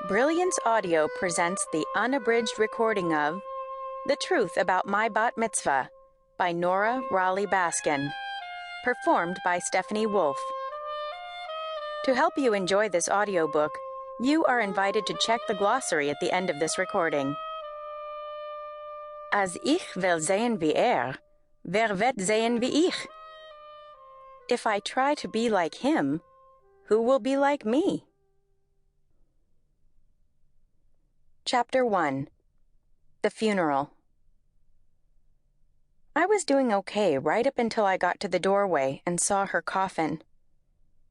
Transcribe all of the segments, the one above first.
Brilliance Audio presents the unabridged recording of The Truth About My Bat Mitzvah by Nora Raleigh Baskin, performed by Stephanie Wolf. To help you enjoy this audiobook, you are invited to check the glossary at the end of this recording. As ich will sehen wie wer wird sehen wie ich? If I try to be like him, who will be like me? Chapter 1. The Funeral. I was doing okay right up until I got to the doorway and saw her coffin.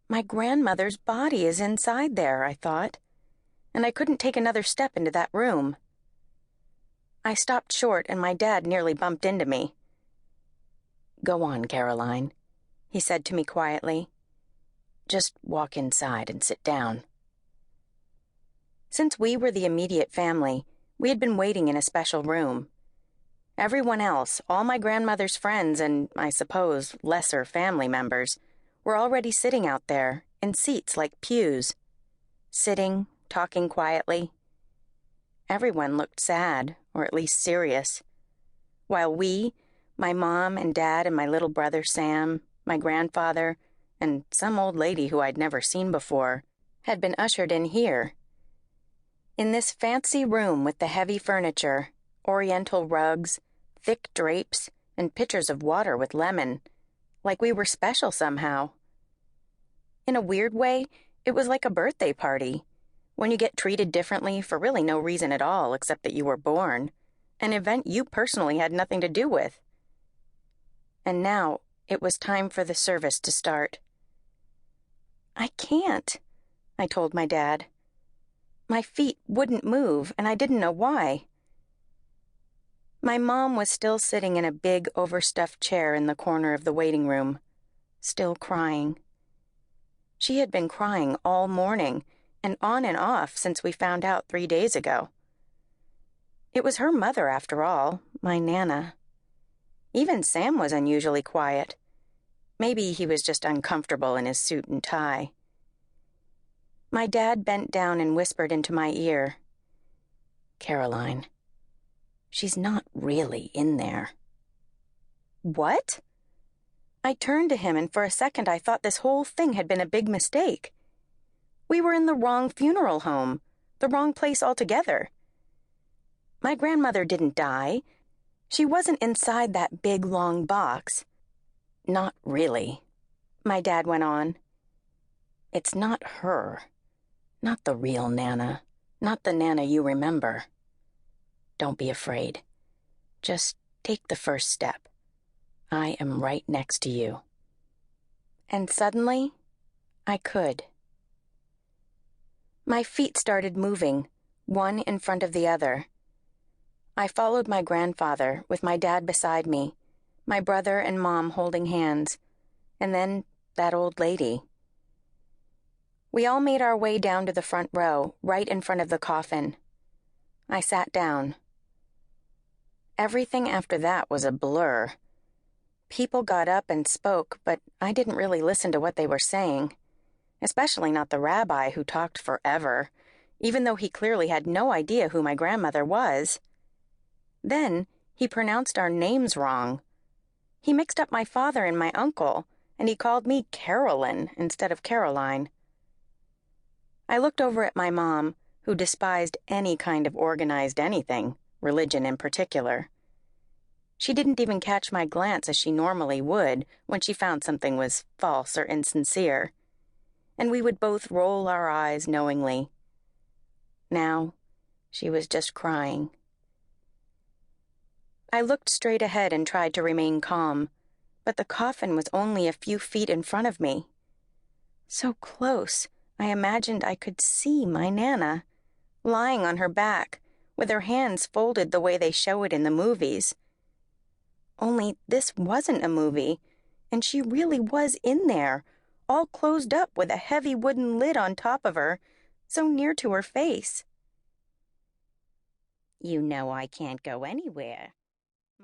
My grandmother's body is inside there, I thought, and I couldn't take another step into that room. I stopped short and my dad nearly bumped into me. "Go on, Caroline," he said to me quietly. "Just walk inside and sit down." Since we were the immediate family, we had been waiting in a special room. Everyone else, all my grandmother's friends and, I suppose, lesser family members, were already sitting out there, in seats like pews. Sitting, talking quietly. Everyone looked sad, or at least serious. While we, my mom and dad and my little brother Sam, my grandfather, and some old lady who I'd never seen before, had been ushered in here. In this fancy room with the heavy furniture, oriental rugs, thick drapes, and pitchers of water with lemon, like we were special somehow. In a weird way, it was like a birthday party, when you get treated differently for really no reason at all except that you were born, an event you personally had nothing to do with. And now it was time for the service to start. "I can't," I told my dad. My feet wouldn't move, and I didn't know why. My mom was still sitting in a big, overstuffed chair in the corner of the waiting room, still crying. She had been crying all morning, and on and off since we found out 3 days ago. It was her mother, after all, my Nana. Even Sam was unusually quiet. Maybe he was just uncomfortable in his suit and tie. My dad bent down and whispered into my ear, "Caroline, she's not really in there." "What?" I turned to him, and for a second I thought this whole thing had been a big mistake. We were in the wrong funeral home, the wrong place altogether. My grandmother didn't die. She wasn't inside that big, long box. "Not really," my dad went on. "It's not her. Not the real Nana. Not the Nana you remember. Don't be afraid. Just take the first step. I am right next to you." And suddenly, I could. My feet started moving, one in front of the other. I followed my grandfather, with my dad beside me, my brother and mom holding hands, and then that old lady. We all made our way down to the front row, right in front of the coffin. I sat down. Everything after that was a blur. People got up and spoke, but I didn't really listen to what they were saying, especially not the rabbi who talked forever, even though he clearly had no idea who my grandmother was. Then he pronounced our names wrong. He mixed up my father and my uncle, and he called me Carolyn instead of Caroline. I looked over at my mom, who despised any kind of organized anything, religion in particular. She didn't even catch my glance as she normally would when she found something was false or insincere, and we would both roll our eyes knowingly. Now, she was just crying. I looked straight ahead and tried to remain calm, but the coffin was only a few feet in front of me. So close, I imagined I could see my Nana, lying on her back, with her hands folded the way they show it in the movies. Only this wasn't a movie, and she really was in there, all closed up with a heavy wooden lid on top of her, so near to her face. "You know I can't go anywhere,"